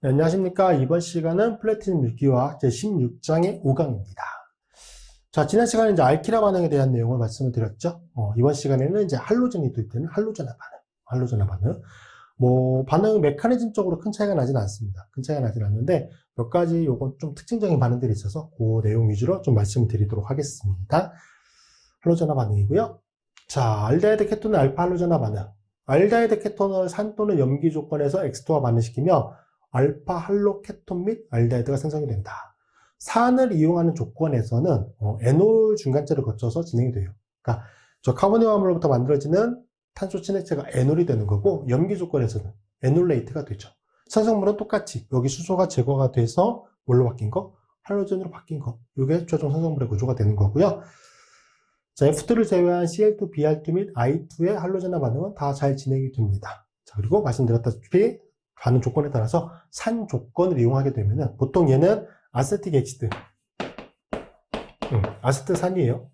네, 안녕하십니까. 이번 시간은 플래티넘 물기화학 제16장의 5강입니다. 자, 지난 시간에 이제 알키라 반응에 대한 내용을 말씀을 드렸죠. 이번 시간에는 이제 할로젠이 도입되는 할로젠화 반응. 할로젠화 반응. 반응 메커니즘적으로 큰 차이가 나진 않습니다. 큰 차이가 나진 않는데, 몇 가지 요건 좀 특징적인 반응들이 있어서 그 내용 위주로 좀 말씀을 드리도록 하겠습니다. 할로젠화 반응이고요. 자, 알데하이드 케톤의 알파 할로젠화 반응. 알데하이드 케톤을 산 또는 염기 조건에서 X2와 반응시키며 알파 할로케톤 및 알데하이드가 생성이 된다. 산을 이용하는 조건에서는 에놀 중간체를 거쳐서 진행이 돼요. 그러니까 저 카보니 화합물로부터 만들어지는 탄소 친해체가 에놀이 되는 거고, 염기 조건에서는 에놀레이트가 되죠. 산성물은 똑같이 여기 수소가 제거가 돼서 뭘로 바뀐 거? 할로젠으로 바뀐 거. 이게 최종 산성물의 구조가 되는 거고요. 자, F2를 제외한 Cl2, Br2 및 I2의 할로젠화 반응은 다 잘 진행이 됩니다. 자, 그리고 말씀드렸다시피 반응 조건에 따라서 산 조건을 이용하게 되면은 보통 얘는 아세틱 엑시드, 아세트산이에요.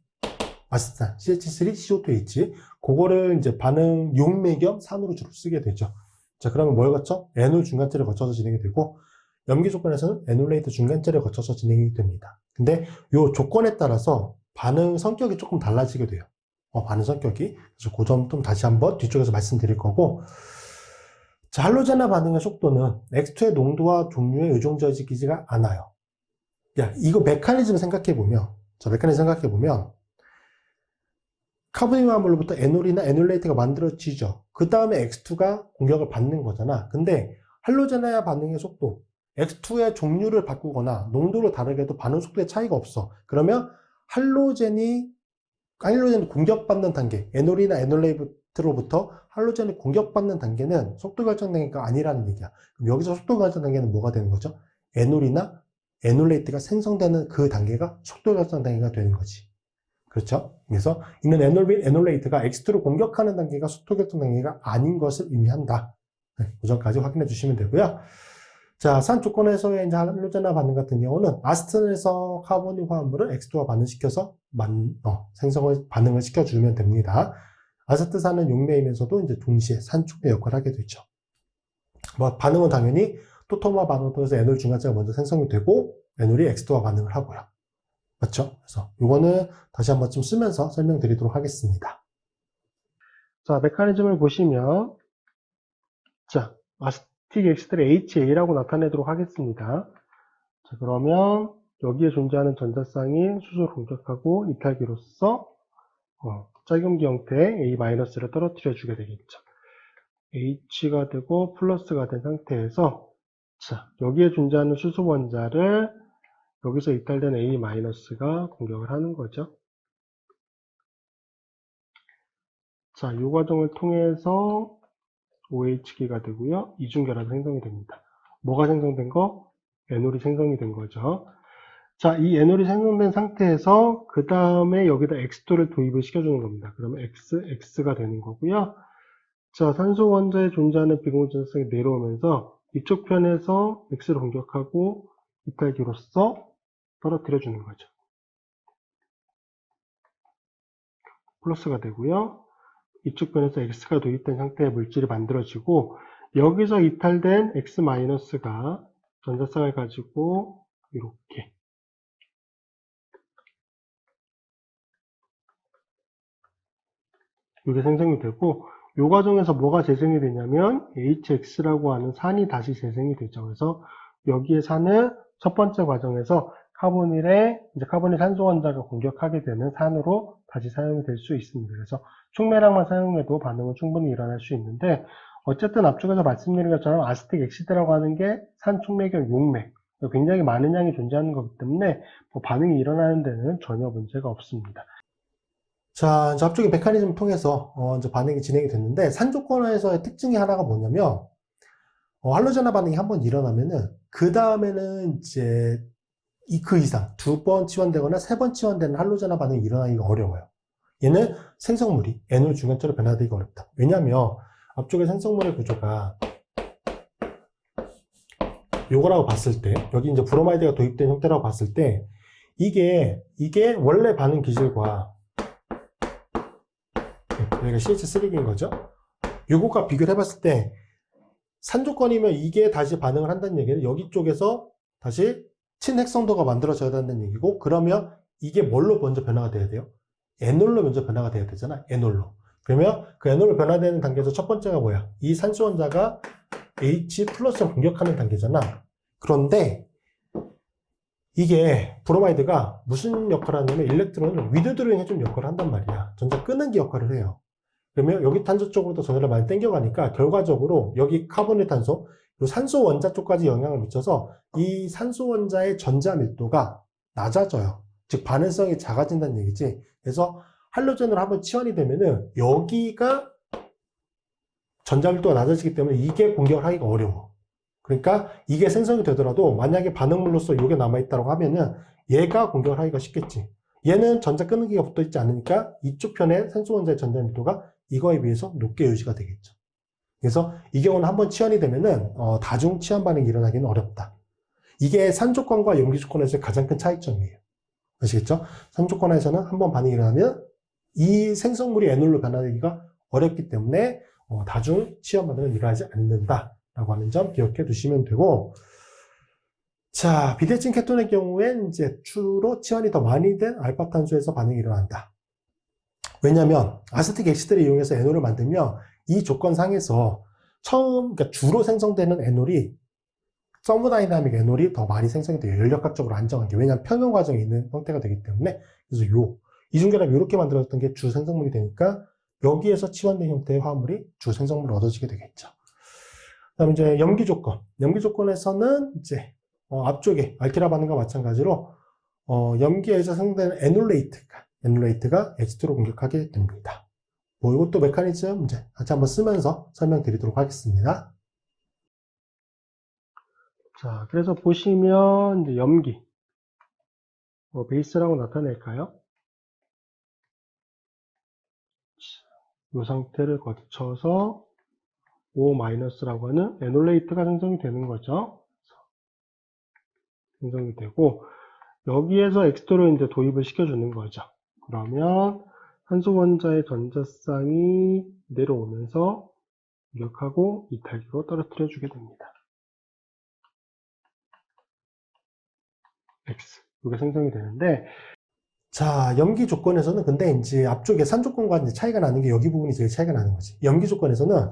아세트산, CH3, CO2H. 그거를 이제 반응 용매 겸 산으로 주로 쓰게 되죠. 자, 그러면 뭘 거쳐? 에놀 중간체를 거쳐서 진행이 되고, 염기 조건에서는 에놀레이트 중간체를 거쳐서 진행이 됩니다. 근데 이 조건에 따라서 반응 성격이 조금 달라지게 돼요. 반응 성격이. 그래서 그 점 좀 다시 한번 뒤쪽에서 말씀드릴 거고, 자, 할로젠화 반응의 속도는 X2의 농도와 종류에 의존적이지가 않아요. 야, 이거 메커니즘 생각해보면, 카보니 화합물로부터 에놀이나 에놀레이트가 만들어지죠. 그 다음에 X2가 공격을 받는 거잖아. 근데 할로젠화 반응의 속도, X2의 종류를 바꾸거나 농도를 다르게 해도 반응 속도에 차이가 없어. 그러면 할로젠이 공격받는 단계, 에놀이나 에놀레이트로부터 할로젠이 공격받는 단계는 속도 결정 단계가 아니라는 얘기야. 그럼 여기서 속도 결정 단계는 뭐가 되는 거죠? 에놀이나 에놀레이트가 생성되는 그 단계가 속도 결정 단계가 되는 거지. 그렇죠? 그래서 이는 에놀레이트가 X2를 공격하는 단계가 속도 결정 단계가 아닌 것을 의미한다. 네, 그 점까지 확인해 주시면 되고요. 자, 산 조건에서의 이제 할로젠화 반응 같은 경우는 아스텐에서 카보니 화합물을 X2와 반응시켜서 반응을 시켜주면 됩니다. 아세트산은 용매이면서도 이제 동시에 산 축매 역할을 하게 되죠. 반응은 당연히 토토마 반응을 통해서 에놀 중간체가 먼저 생성이 되고 에놀이 X2와 반응을 하고요. 맞죠? 그래서 이거는 다시 한번 좀 쓰면서 설명드리도록 하겠습니다. 자, 메커니즘을 보시면, 자, 아스틱 엑시드를 HA라고 나타내도록 하겠습니다. 자, 그러면 여기에 존재하는 전자쌍이 수소를 공격하고 이탈기로서 짝염기 형태의 A-를 떨어뜨려 주게 되겠죠. H가 되고 플러스가 된 상태에서, 자, 여기에 존재하는 수소 원자를 여기서 이탈된 A-가 공격을 하는 거죠. 자, 이 과정을 통해서 OH기가 되고요. 이중결합이 생성이 됩니다. 뭐가 생성된 거? 에놀이 생성이 된 거죠. 자, 이 에놀이 생성된 상태에서 그 다음에 여기다 X2를 도입을 시켜주는 겁니다. 그러면 X가 되는 거고요. 자, 산소 원자에 존재하는 비공유전성이 내려오면서 이쪽 편에서 X를 공격하고 이탈기로서 떨어뜨려 주는 거죠. 플러스가 되고요. 이쪽 편에서 X가 도입된 상태의 물질이 만들어지고, 여기서 이탈된 X-가 전자쌍을 가지고 이렇게 이게 생성이 되고, 이 과정에서 뭐가 재생이 되냐면 HX라고 하는 산이 다시 재생이 되죠. 그래서 여기에 산을 첫 번째 과정에서 카보닐 산소 원자가 공격하게 되는 산으로 다시 사용이 될 수 있습니다. 그래서 충매량만 사용해도 반응은 충분히 일어날 수 있는데, 어쨌든 앞쪽에서 말씀드린 것처럼 아스틱 엑시드라고 하는 게 산 충매경 용매, 굉장히 많은 양이 존재하는 거기 때문에 반응이 일어나는 데는 전혀 문제가 없습니다. 자, 이제 앞쪽에 메커니즘을 통해서 이제 반응이 진행이 됐는데, 산 조건에서의 특징이 하나가 뭐냐면, 할로젠화 반응이 한번 일어나면은 그 다음에는 이제 그 이상 두 번 치환되거나 세 번 치환되는 할로젠화 반응이 일어나기가 어려워요. 얘는 생성물이 에놀 중간체로 변화되기가 어렵다. 왜냐하면 앞쪽에 생성물의 구조가 요거라고 봤을 때, 여기 이제 브로마이드가 도입된 형태라고 봤을 때, 이게 원래 반응 기질과 여기가 CH3인 거죠. 요거가 비교를 해봤을 때 산 조건이면 이게 다시 반응을 한다는 얘기는 여기 쪽에서 다시 친핵성도가 만들어져야 된다는 얘기고, 그러면 이게 뭘로 먼저 변화가 돼야 돼요? 에놀로 먼저 변화가 돼야 되잖아. 에놀로. 그러면 그 에놀로 변화되는 단계에서 첫 번째가 뭐야? 이 산소 원자가 H 플러스를 공격하는 단계잖아. 그런데 이게 브로마이드가 무슨 역할을 하냐면 일렉트론을 위드드로잉 해주는 역할을 한단 말이야. 전자 끄는 게 역할을 해요. 그러면 여기 탄소 쪽으로도 전자를 많이 당겨가니까 결과적으로 여기 카보닐 탄소, 그리고 산소 원자 쪽까지 영향을 미쳐서 이 산소 원자의 전자 밀도가 낮아져요. 즉 반응성이 작아진다는 얘기지. 그래서 할로젠으로 한번 치환이 되면은 여기가 전자 밀도가 낮아지기 때문에 이게 공격을 하기가 어려워. 그러니까 이게 생성이 되더라도 만약에 반응물로서 이게 남아있다고 하면은 얘가 공격을 하기가 쉽겠지. 얘는 전자 끊기가 붙어있지 않으니까 이쪽 편에 산소 원자의 전자 밀도가 이거에 비해서 높게 유지가 되겠죠. 그래서 이 경우는 한번 치환이 되면은 다중 치환 반응이 일어나기는 어렵다. 이게 산 조건과 염기 조건에서의 가장 큰 차이점이에요. 아시겠죠? 산 조건에서는 한번 반응이 일어나면 이 생성물이 에놀로 변화되기가 어렵기 때문에 다중 치환 반응은 일어나지 않는다라고 하는 점 기억해 두시면 되고, 자, 비대칭 케톤의 경우엔 이제 주로 치환이 더 많이 된 알파탄소에서 반응이 일어난다. 왜냐면 아세틱 엑시드를 이용해서 에놀을 만들면 이 조건상에서 그러니까 주로 생성되는 에놀이 서모다이나믹 에놀이 더 많이 생성이 돼요. 연력학적으로 안정한 게. 왜냐면 평형 과정이 있는 형태가 되기 때문에. 그래서 이중결합이 이렇게 만들어졌던 게 주 생성물이 되니까 여기에서 치환된 형태의 화합물이 주 생성물을 얻어지게 되겠죠. 그다음에 이제 염기 조건. 염기 조건에서는 이제 앞쪽에 알키라 반응과 마찬가지로 염기에서 생성되는 에놀레이트가 H2로 공격하게 됩니다. 뭐 이것도 메커니즘 이제 같이 한번 쓰면서 설명드리도록 하겠습니다. 자, 그래서 보시면 이제 염기 베이스라고 나타낼까요? 이 상태를 거쳐서 O-라고 하는 에놀레이트가 생성이 되는 거죠. 생성이 되고 여기에서 X2로 이제 도입을 시켜주는 거죠. 그러면 산소 원자의 전자쌍이 내려오면서 공격하고 이탈기로 떨어뜨려 주게 됩니다. X. 이게 생성이 되는데, 자, 염기 조건에서는 근데 이제 앞쪽에 산 조건과 이제 차이가 나는 게 여기 부분이 제일 차이가 나는 거지. 염기 조건에서는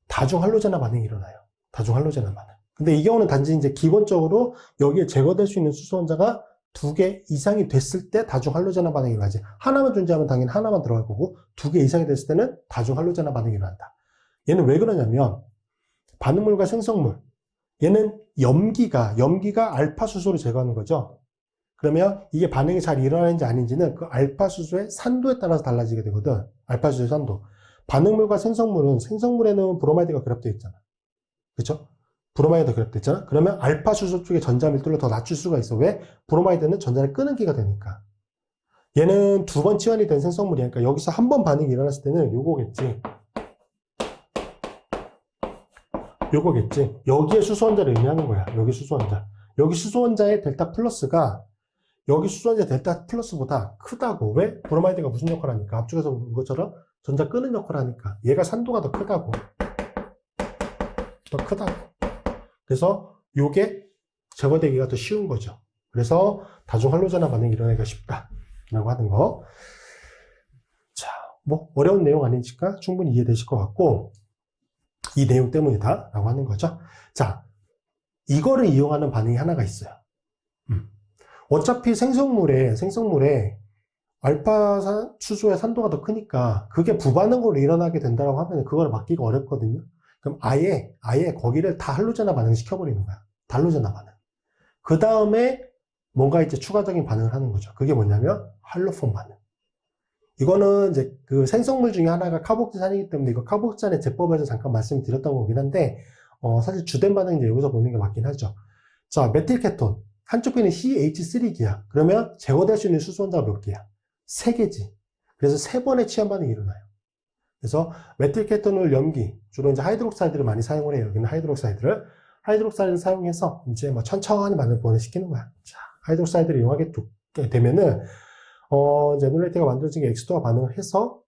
다중 할로제나 반응이 일어나요. 다중 할로제나 반응. 근데 이 경우는 단지 이제 기본적으로 여기에 제거될 수 있는 수소 원자가 2개 이상이 됐을 때 다중 할로제나 반응이 일어나지. 하나만 존재하면 당연히 하나만 들어갈 거고 2개 이상이 됐을 때는 다중 할로제나 반응이 일어난다. 얘는 왜 그러냐면 반응물과 생성물, 얘는 염기가 알파 수소를 제거하는 거죠. 그러면 이게 반응이 잘 일어나는지 아닌지는 그 알파 수소의 산도에 따라서 달라지게 되거든. 알파 수소의 산도. 반응물과 생성물에는 브로마이드가 결합되어 있잖아. 그렇죠? 브로마이드가 결합되어 있잖아. 그러면 알파 수소 쪽의 전자 밀도를 더 낮출 수가 있어. 왜? 브로마이드는 전자를 끄는 기가 되니까. 얘는 2번 치환이 된 생성물이니까 여기서 한 번 반응이 일어났을 때는 요거겠지. 여기에 수소원자를 의미하는 거야. 여기 수소원자. 여기 수소원자의 델타 플러스가 여기 수소원자 델타 플러스보다 크다고. 왜? 브로마이드가 무슨 역할을 하니까. 앞쪽에서 본 것처럼 전자 끄는 역할을 하니까. 얘가 산도가 더 크다고. 그래서 요게 제거되기가 더 쉬운 거죠. 그래서 다중 할로제나 반응이 일어나기가 쉽다라고 하는 거. 자, 뭐 어려운 내용 아니니까 충분히 이해되실 것 같고, 이 내용 때문이다 라고 하는 거죠. 자, 이거를 이용하는 반응이 하나가 있어요. 어차피 생성물에 알파 수소의 산도가 더 크니까 그게 부반응으로 일어나게 된다고 하면 그걸 막기가 어렵거든요. 그럼 아예 거기를 다 할로제나 반응을 시켜버리는 거야. 할로제나 반응. 그 다음에 뭔가 이제 추가적인 반응을 하는 거죠. 그게 뭐냐면 할로폰 반응. 이거는 이제 그 생성물 중에 하나가 카복지산이기 때문에 이거 카복지산의 제법에서 잠깐 말씀드렸던 거긴 한데, 사실 주된 반응은 이제 여기서 보는 게 맞긴 하죠. 자, 메틸케톤. 한쪽 편이 CH3기야. 그러면 제거될 수 있는 수소 원자가 몇 개야? 3개지. 그래서 3번의 치환 반응이 일어나요. 그래서 메틸케톤을 염기, 주로 이제 하이드록사이드를 많이 사용을 해요. 여기는 하이드록사이드를 사용해서 이제 뭐 천천히 반응을 보내시키는 거야. 자, 하이드록사이드를 이용하게 되면은, 이제 에놀레이트가 만들어진 게 X2와 반응을 해서,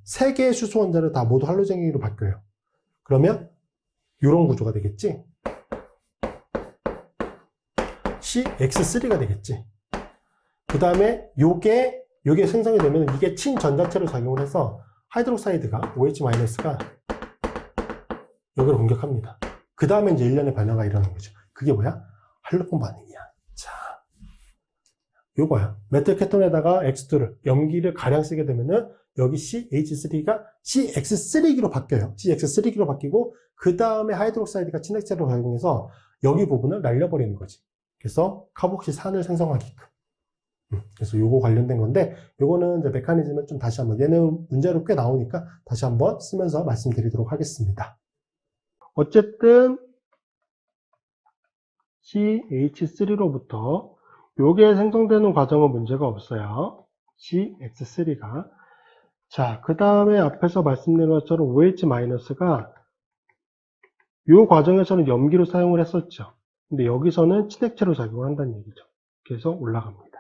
3개의 수소 원자를 다 모두 할로젠기로 바뀌어요. 그러면 이런 구조가 되겠지. CX3가 되겠지. 그 다음에 요게 생성이 되면 이게 친전자체로 작용을 해서 하이드록사이드가 OH-가 여기를 공격합니다. 그 다음에 이제 일련의 변화가 일어나는 거죠. 그게 뭐야? 할로폰 반응이야. 자, 요거야. 메틸 케톤에다가 X2를, 염기를 가량 쓰게 되면은 여기 CH3가 CX3기로 바뀌어요. CX3기로 바뀌고 그 다음에 하이드록사이드가 친액체로 작용해서 여기 부분을 날려버리는 거지. 그래서 카복실산을 생성하게끔. 그래서 요거 관련된 건데, 요거는 이제 메커니즘은 좀 다시 한번, 얘는 문제로 꽤 나오니까 다시 한번 쓰면서 말씀드리도록 하겠습니다. 어쨌든 CH3로부터 요게 생성되는 과정은 문제가 없어요. CX3가. 자, 그 다음에 앞에서 말씀드린 것처럼 OH-가 요 과정에서는 염기로 사용을 했었죠. 근데 여기서는 친액체로 작용을 한다는 얘기죠. 그래서 올라갑니다.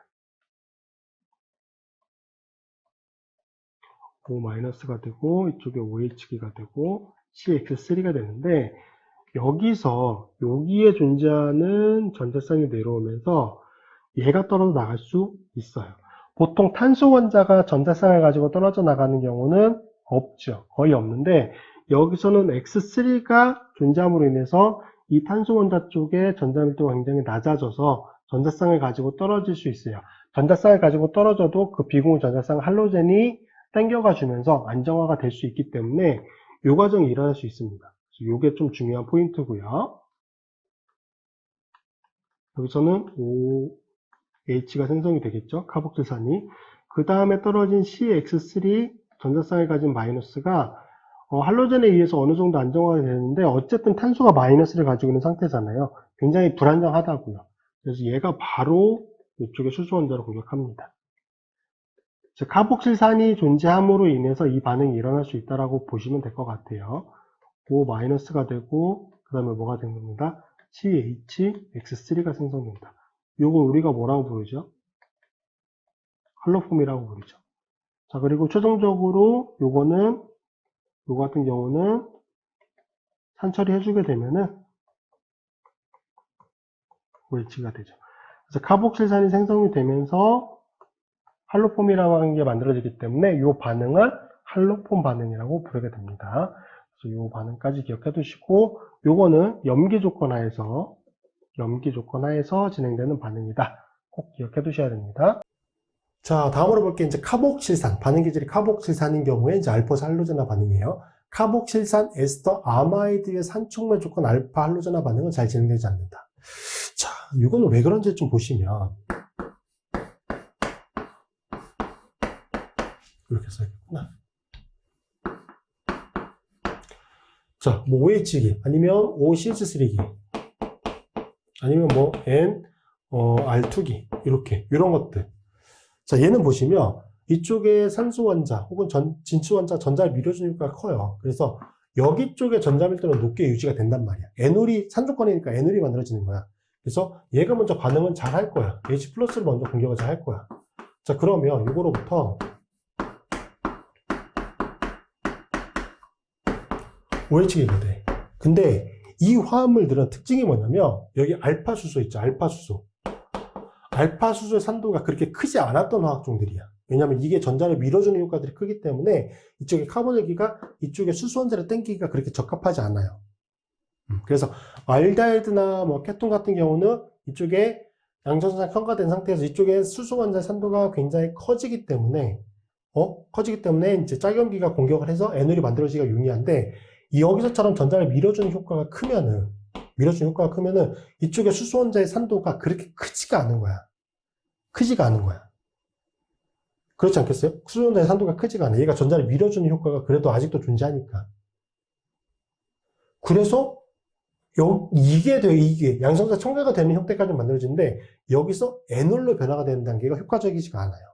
O-가 되고 이쪽에 OH가 되고 CX3가 되는데 여기에 존재하는 전자쌍이 내려오면서 얘가 떨어져 나갈 수 있어요. 보통 탄소 원자가 전자쌍을 가지고 떨어져 나가는 경우는 없죠. 거의 없는데 여기서는 X3가 존재함으로 인해서 이 탄소 원자 쪽에 전자 밀도가 굉장히 낮아져서 전자쌍을 가지고 떨어질 수 있어요. 전자쌍을 가지고 떨어져도 그 비공유 전자쌍 할로젠이 당겨가 주면서 안정화가 될 수 있기 때문에 이 과정이 일어날 수 있습니다. 이게 좀 중요한 포인트고요. 여기서는 OH가 생성이 되겠죠. 카복실산이. 그 다음에 떨어진 CX3 전자쌍을 가진 마이너스가 할로젠에 의해서 어느 정도 안정화가 되는데 어쨌든 탄소가 마이너스를 가지고 있는 상태잖아요. 굉장히 불안정하다고요. 그래서 얘가 바로 이쪽에 수소 원자를 공격합니다. 즉 카복실산이 존재함으로 인해서 이 반응이 일어날 수 있다고 보시면 될 것 같아요. O-가 되고 그 다음에 뭐가 된 겁니다. CHX3가 생성된다. 요걸 우리가 뭐라고 부르죠? 할로폼이라고 부르죠. 자, 그리고 최종적으로 요거 같은 경우는 산처리 해주게 되면은 OH가 되죠. 그래서 카복실산이 생성이 되면서 할로폼이라고 하는 게 만들어지기 때문에 이 반응을 할로폼 반응이라고 부르게 됩니다. 그래서 이 반응까지 기억해 두시고 요거는 염기 조건 하에서 진행되는 반응이다. 꼭 기억해 두셔야 됩니다. 자, 다음으로 볼 게 이제 카복실산, 반응 기질이 카복실산인 경우에 이제 알포사 할로제나 반응이에요. 카복실산 에스터 아마이드의 산촉매 조건 알파 할로제나 반응은 잘 진행되지 않는다. 자, 이거는 왜 그런지 좀 보시면 이렇게 써야겠구나. 자, 뭐 OH기 아니면 OCH3기 아니면 뭐 R2기 이런 것들. 자, 얘는 보시면 이쪽에 산소 원자 혹은 진수 원자 전자를 밀어주는 효과가 커요. 그래서 여기 쪽에 전자 밀도는 높게 유지가 된단 말이야. 에놀이 산소권이니까 에놀이 만들어지는 거야. 그래서 얘가 먼저 반응은 잘 할 거야. H 플러스를 먼저 공격을 잘 할 거야. 자, 그러면 이거로부터 OH기가 돼. 근데 이 화합물들은 특징이 뭐냐면 여기 알파 수소 있죠. 알파 수소. 알파 수소의 산도가 그렇게 크지 않았던 화학종들이야. 왜냐하면 이게 전자를 밀어주는 효과들이 크기 때문에 이쪽에 카본열기가 이쪽에 수소 원자를 땡기기가 그렇게 적합하지 않아요. 그래서 알데하이드나 뭐 케톤 같은 경우는 이쪽에 양전선이 첨가된 상태에서 이쪽에 수소 원자의 산도가 굉장히 커지기 때문에 이제 짝염기가 공격을 해서 에놀이 만들어지기가 용이한데 여기서처럼 전자를 밀어주는 효과가 크면은 이쪽에 수소 원자의 산도가 그렇게 크지가 않은 거야. 그렇지 않겠어요? 수소 원자의 산도가 크지가 않아. 얘가 전자를 밀어주는 효과가 그래도 아직도 존재하니까. 그래서 이게 양성자 첨가가 되는 형태까지 만들어지는데 여기서 에놀로 변화가 되는 단계가 효과적이지가 않아요.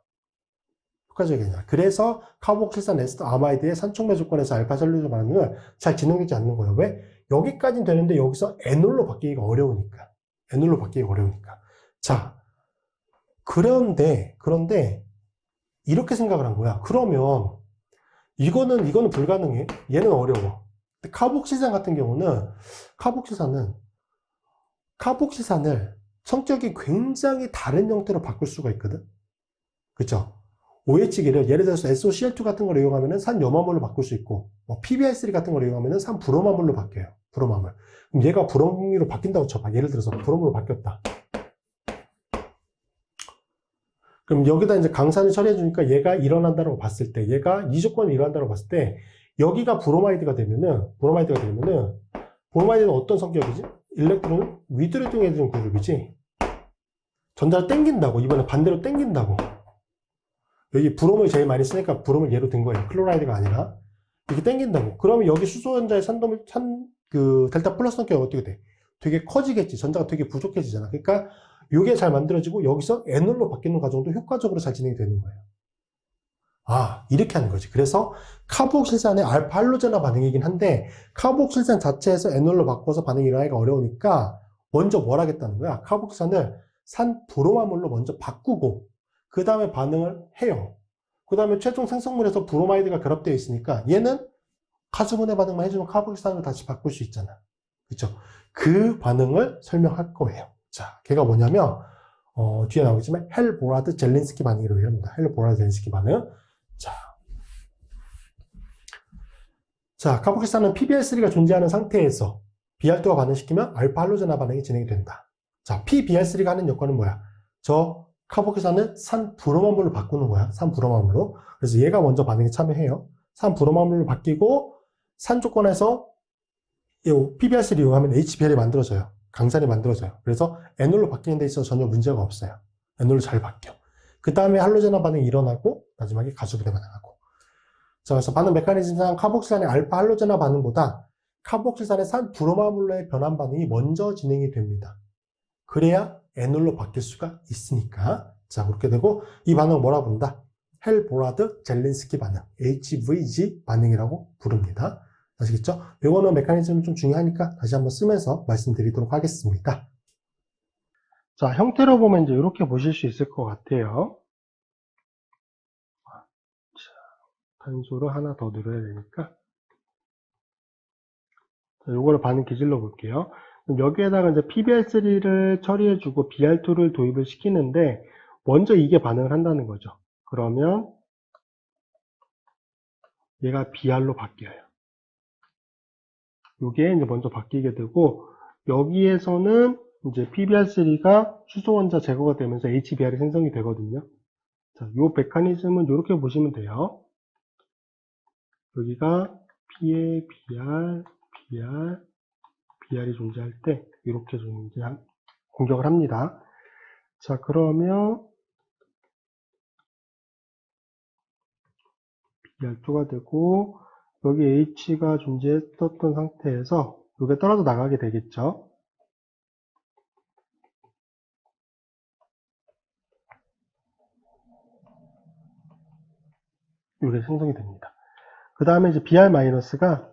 그래서 카복실산 에스터 아마이드의 산촉매 조건에서 알파 살루제 반응을 잘 진행되지 않는 거예요. 왜? 여기까지는 되는데 여기서 에놀로 바뀌기가 어려우니까. 자, 그런데 이렇게 생각을 한 거야. 그러면 이거는 불가능해. 얘는 어려워. 근데 카복실산 같은 경우는 카복실산을 성격이 굉장히 다른 형태로 바꿀 수가 있거든. 그쵸? OH기를 예를 들어서 SOCl2 같은 걸 이용하면은 산염화물로 바꿀 수 있고, 뭐 PbR3 같은 걸 이용하면은 산브로마물로 바뀌어요. 브로마물. 그럼 얘가 브로미로 바뀐다고 쳐봐. 예를 들어서 브롬으로 바뀌었다. 그럼 여기다 이제 강산을 처리해주니까 얘가 일어난다고 봤을 때, 얘가 이 조건이 일어난다고 봤을 때, 여기가 브로마이드가 되면은, 브로마이드는 어떤 성격이지? 일렉트론을 위드로 이동해주는 그룹이지. 전자를 땡긴다고, 이번에 반대로 땡긴다고. 여기 브롬을 제일 많이 쓰니까 브롬을 예로 든 거예요. 클로라이드가 아니라. 이렇게 땡긴다고. 그러면 여기 수소전자의 델타 플러스 성격이 어떻게 돼? 되게 커지겠지. 전자가 되게 부족해지잖아. 그러니까 이게 잘 만들어지고 여기서 에놀로 바뀌는 과정도 효과적으로 잘 진행이 되는 거예요. 아, 이렇게 하는 거지. 그래서 카복실산의 알파 할로제나 반응이긴 한데 카복실산 자체에서 에놀로 바꿔서 반응이 일어나기가 어려우니까 먼저 뭘 하겠다는 거야? 카복실산을 산브로마물로 먼저 바꾸고 그 다음에 반응을 해요. 그 다음에 최종 생성물에서 브로마이드가 결합되어 있으니까 얘는 가수분해 반응만 해주면 카복실산으로 다시 바꿀 수 있잖아. 그렇죠? 그 반응을 설명할 거예요. 자, 걔가 뭐냐면 뒤에 나오겠지만 헬보라드 젤린스키 반응이라고 합니다. 헬보라드 젤린스키 반응. 자, 카복실산은 PbR3가 존재하는 상태에서 Br2가 반응시키면 알파 할로제나 반응이 진행이 된다. 자, PbR3가 하는 역할은 뭐야? 저 카복실산은 산브로마물로 바꾸는 거야. 산브로마물로. 그래서 얘가 먼저 반응에 참여해요. 산브로마물로 바뀌고 산 조건에서 PbR3를 이용하면 HBr이 만들어져요. 강산이 만들어져요. 그래서 에놀로 바뀌는 데 있어서 전혀 문제가 없어요. 에놀로 잘 바뀌어. 그 다음에 할로제나 반응이 일어나고 마지막에 가수분해 반응하고. 자, 그래서 반응 메커니즘상 카복실산의 알파 할로제나 반응보다 카복실산의 산브로마물로의 변환 반응이 먼저 진행이 됩니다. 그래야 에놀로 바뀔 수가 있으니까. 자, 그렇게 되고 이 반응을 뭐라 부른다? 헬보라드 젤린스키 반응, HVG 반응이라고 부릅니다. 아시겠죠? 이거는 메커니즘이 좀 중요하니까 다시 한번 쓰면서 말씀드리도록 하겠습니다. 자, 형태로 보면 이제 이렇게 보실 수 있을 것 같아요. 자, 단소를 하나 더 늘어야 되니까. 자, 요거를 반응 기질로 볼게요. 그럼 여기에다가 이제 PbR3를 처리해주고 Br2를 도입을 시키는데 먼저 이게 반응을 한다는 거죠. 그러면 얘가 Br로 바뀌어요. 요게 이제 먼저 바뀌게 되고 여기에서는 이제 PbR3가 수소 원자 제거가 되면서 HBr이 생성이 되거든요. 자, 요 메커니즘은 이렇게 보시면 돼요. 여기가 P에 BR이 존재할 때 이렇게 공격을 합니다. 자, 그러면 BR2가 되고 여기 H가 존재했었던 상태에서 이게 떨어져 나가게 되겠죠. 이게 생성이 됩니다. 그 다음에 이제 BR-가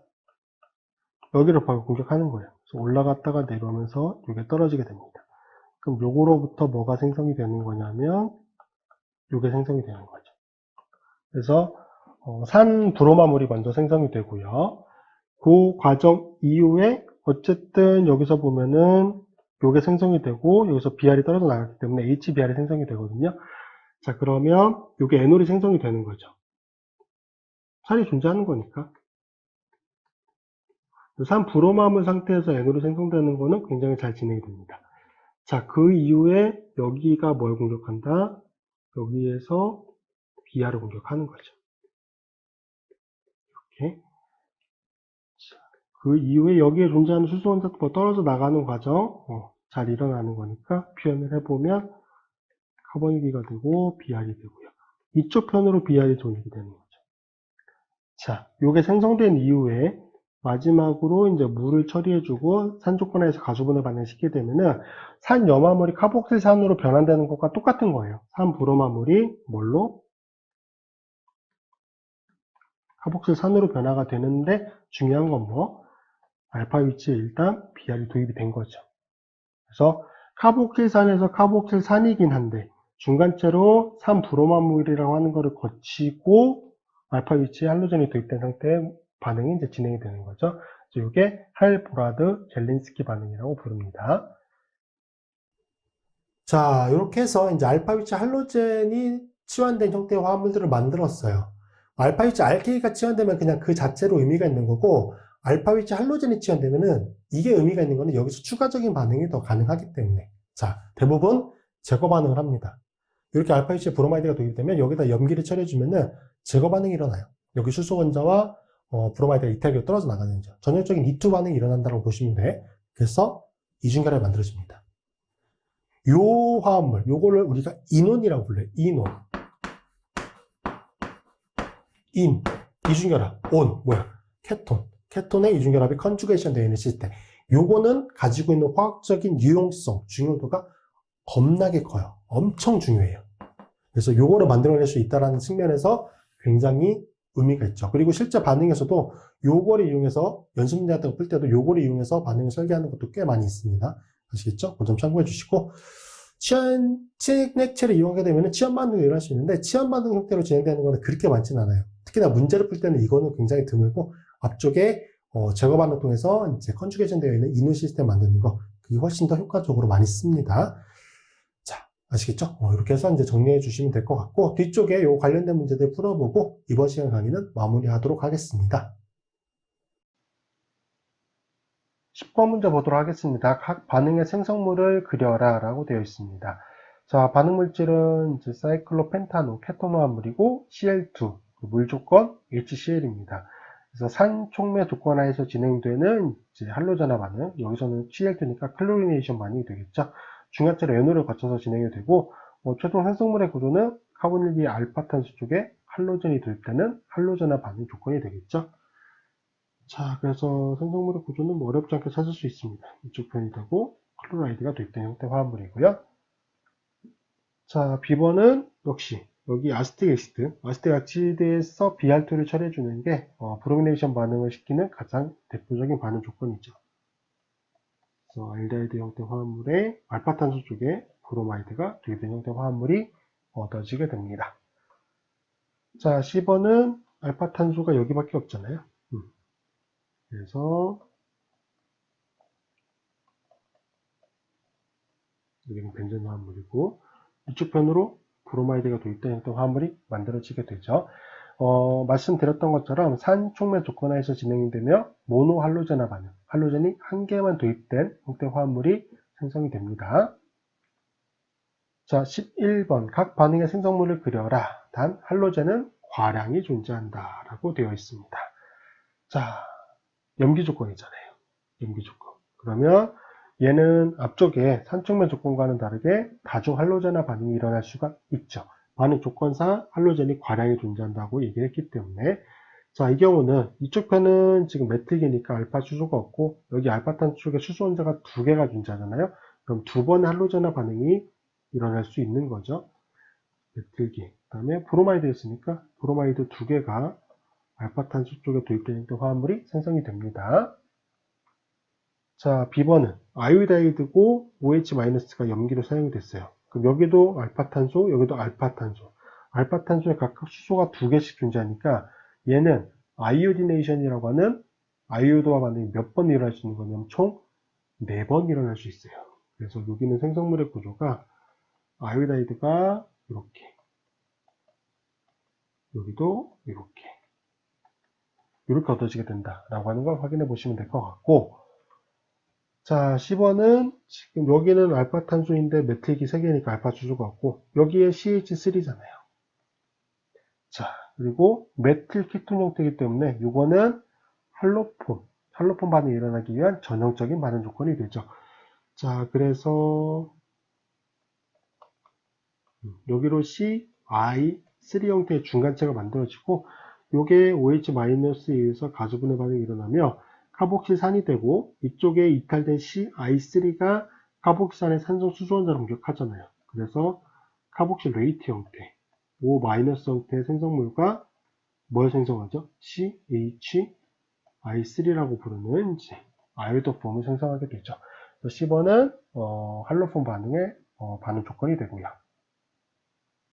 여기로 바로 공격하는 거예요. 그래서 올라갔다가 내려오면서 이게 떨어지게 됩니다. 그럼 요거로부터 뭐가 생성이 되는 거냐면 요게 생성이 되는 거죠. 그래서 산브로마물이 먼저 생성이 되고요. 그 과정 이후에 어쨌든 여기서 보면은 요게 생성이 되고 여기서 BR이 떨어져 나갔기 때문에 HBR이 생성이 되거든요. 자, 그러면 요게 에놀이 생성이 되는 거죠. 산이 존재하는 거니까. 산브로마물 상태에서 에놀이 생성되는 거는 굉장히 잘 진행이 됩니다. 자, 그 이후에 여기가 뭘 공격한다? 여기에서 BR을 공격하는 거죠. 이렇게. 자, 그 이후에 여기에 존재하는 수소 원자가 떨어져 나가는 과정, 잘 일어나는 거니까 표현을 해보면 카본기가 되고 BR이 되고요. 이쪽 편으로 BR이 존입이 되는 거죠. 자, 요게 생성된 이후에 마지막으로 이제 물을 처리해주고 산 조건에서 가수분해 반응시키게 되면은 산염화물이 카복실산으로 변환되는 것과 똑같은 거예요. 산브로마물이 뭘로? 카복실산으로 변화가 되는데 중요한 건 뭐? 알파 위치에 일단 BR이 도입이 된 거죠. 그래서 카복실산에서 카복실산이긴 한데 중간체로 산브로마물이라고 하는 거를 거치고 알파 위치에 할로젠이 도입된 상태의 반응이 이제 진행이 되는 거죠. 이게 할보라드 젤린스키 반응이라고 부릅니다. 자, 이렇게 해서 이제 알파위치 할로젠이 치환된 형태의 화합물들을 만들었어요. 알파위치 알케이가 치환되면 그냥 그 자체로 의미가 있는 거고, 알파위치 할로젠이 치환되면은 이게 의미가 있는 거는 여기서 추가적인 반응이 더 가능하기 때문에. 자, 대부분 제거 반응을 합니다. 이렇게 알파위치에 브로마이드가 도입되면 여기다 염기를 처리해주면은 제거 반응이 일어나요. 여기 수소 원자와 브로마이드가 이탈기로 떨어져 나가는 거죠. 전형적인 이투 반응이 일어난다고 보시면 돼. 그래서 이중결합이 만들어집니다. 요 화합물, 요거를 우리가 인온이라고 불러요. 인온. 이중결합. 온, 뭐야? 케톤. 케톤의 이중결합이 컨주게이션 되어 있는 시스템. 요거는 가지고 있는 화학적인 유용성, 중요도가 겁나게 커요. 엄청 중요해요. 그래서 요거를 만들어낼 수 있다는 측면에서 굉장히 의미가 있죠. 그리고 실제 반응에서도 요거를 이용해서 연습문제 같은 거 풀 때도 요거를 이용해서 반응을 설계하는 것도 꽤 많이 있습니다. 아시겠죠? 그 점 참고해 주시고, 치액체를 이용하게 되면 치연 반응이 일어날 수 있는데, 치연 반응 형태로 진행되는 거는 그렇게 많지는 않아요. 특히나 문제를 풀 때는 이거는 굉장히 드물고, 앞쪽에 제거 반응 통해서 이제 컨주게이션 되어 있는 인원 시스템 만드는 거, 그게 훨씬 더 효과적으로 많이 씁니다. 자, 아시겠죠? 이렇게 해서 이제 정리해 주시면 될 것 같고, 뒤쪽에 요 관련된 문제들 풀어보고, 이번 시간 강의는 마무리하도록 하겠습니다. 10번 문제 보도록 하겠습니다. 각 반응의 생성물을 그려라 라고 되어 있습니다. 자, 반응 물질은 이제 사이클로펜타노, 케톤 화합물이고 Cl2, 물 조건 HCl입니다. 그래서 산 촉매 조건 하에서 진행되는 이제 할로제나 반응, 여기서는 Cl2니까 클로리네이션 반응이 되겠죠. 중화체로 연호를 거쳐서 진행이 되고, 최종 생성물의 구조는 카본일기 알파탄소 쪽에 할로젠이 도입되는 할로제나 반응 조건이 되겠죠. 자, 그래서 생성물의 구조는 뭐 어렵지 않게 찾을 수 있습니다. 이쪽 편이 되고 클로라이드가 도입된 형태 화합물이고요. 자, B번은 역시 여기 아스틱 액시드에서 BR2를 처리해주는 게 브로미네이션 반응을 시키는 가장 대표적인 반응 조건이죠. 그래서 알데하이드 형태 화합물에 알파탄소 쪽에 브로마이드가 도입된 형태 화합물이 얻어지게 됩니다. 자, C번은 알파탄소가 여기밖에 없잖아요. 그래서 여기는 벤젠 화합물이고 이쪽 편으로 브로마이드가 도입된 형태 화합물이 만들어지게 되죠. 말씀드렸던 것처럼 산 촉매 조건 하에서 진행되며 모노할로제나 반응, 할로젠이 한 개만 도입된 형태 화합물이 생성이 됩니다. 자, 11번 각 반응의 생성물을 그려라. 단 할로젠은 과량이 존재한다 라고 되어 있습니다. 자, 염기 조건이잖아요. 염기 조건. 그러면 얘는 앞쪽에 산촉매 조건과는 다르게 다중 할로제나 반응이 일어날 수가 있죠. 반응 조건상 할로젠이 과량이 존재한다고 얘기했기 때문에 자, 이 경우는 이쪽 편은 지금 메틸기니까 알파 수소가 없고 여기 알파탄 쪽에 수소 원자가 두 개가 존재하잖아요. 그럼 두 번의 할로제나 반응이 일어날 수 있는 거죠. 메틸기. 그 다음에 브로마이드였으니까 브로마이드 두 개가 알파탄소 쪽에 도입되는 화합물이 생성이 됩니다. 자, B번은 아이오다이드고 OH-가 염기로 사용이 됐어요. 그럼 여기도 알파탄소, 여기도 알파탄소. 알파탄소에 각각 수소가 두 개씩 존재하니까 얘는 아이오디네이션이라고 하는 아이오도와 반응이 몇 번 일어날 수 있는 거냐면 총 4번 일어날 수 있어요. 그래서 여기는 생성물의 구조가 아이오다이드가 이렇게, 여기도 이렇게 얻어지게 된다라고 하는 걸 확인해 보시면 될 것 같고, 자, 10번은 지금 여기는 알파탄소인데 메틸기 3개니까 알파 수소가 없고 여기에 CH3잖아요. 자, 그리고 메틸 키톤 형태이기 때문에 이거는 할로폰 반응이 일어나기 위한 전형적인 반응 조건이 되죠. 자, 그래서 여기로 CI3 형태의 중간체가 만들어지고 이게 OH-에 의해서 가수분해 반응이 일어나며 카복실산이 되고 이쪽에 이탈된 CI3가 카복실산의 산소 수소 원자를 공격하잖아요. 그래서 카복실레이트 형태, O- 형태의 생성물과 뭘 생성하죠? CHI3라고 부르는 이제 아이오도 폼을 생성하게 되죠. 10번은 할로폰 반응의 반응 조건이 되고요.